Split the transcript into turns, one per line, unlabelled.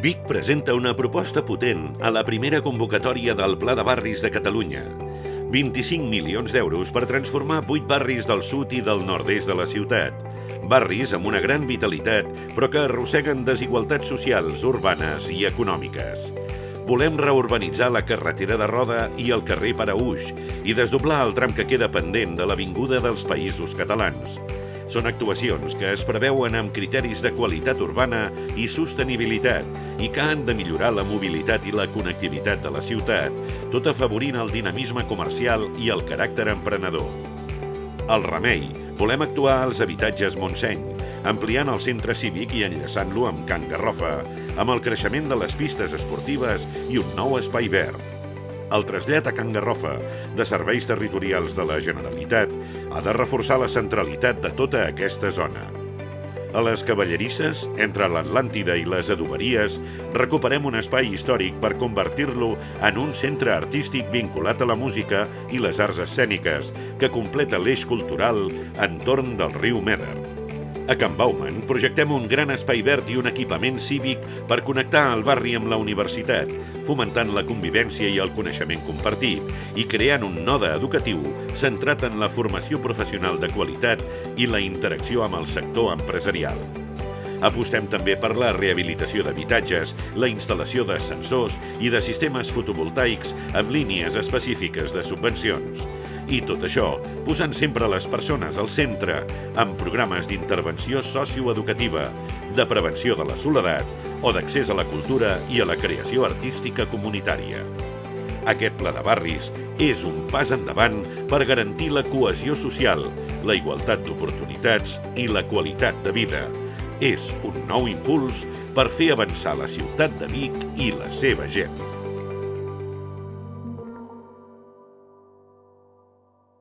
Vic presenta una proposta potent a la primera convocatòria del Pla de Barris de Catalunya. 25 milions d'euros per transformar 8 barris del sud i del nord-est de la ciutat. Barris amb una gran vitalitat, però que arrosseguen desigualtats socials, urbanes i econòmiques. Volem reurbanitzar la carretera de Roda i el carrer Paraúix i desdoblar el tram que queda pendent de l'Avinguda dels Països Catalans. Són actuacions que es preveuen amb criteris de qualitat urbana i sostenibilitat i que han de millorar la mobilitat i la connectivitat de la ciutat, tot afavorint el dinamisme comercial i el caràcter emprenedor. Al Remei, volem actuar als habitatges Montseny, ampliant el centre cívic i enllaçant-lo amb Can Garrofa, amb el creixement de les pistes esportives i un nou espai verd. El trasllat a Can Garrofa de serveis territorials de la Generalitat ha de reforçar la centralitat de tota aquesta zona. A les Cavallerisses, entre l'Atlàntida i les Adoberies, recuperem un espai històric per convertir-lo en un centre artístic vinculat a la música i les arts escèniques, que completa l'eix cultural entorn del riu Méder. A Can Bauman projectem un gran espai verd i un equipament cívic per connectar el barri amb la universitat, fomentant la convivència i el coneixement compartit i creant un node educatiu centrat en la formació professional de qualitat i la interacció amb el sector empresarial. Apostem també per la rehabilitació d'habitatges, la instal·lació d'ascensors i de sistemes fotovoltaics amb línies específiques de subvencions. I tot això posant sempre les persones al centre amb programes d'intervenció socioeducativa, de prevenció de la soledat o d'accés a la cultura i a la creació artística comunitària. Aquest pla de barris és un pas endavant per garantir la cohesió social, la igualtat d'oportunitats i la qualitat de vida. És un nou impuls per fer avançar la ciutat de Vic i la seva gent.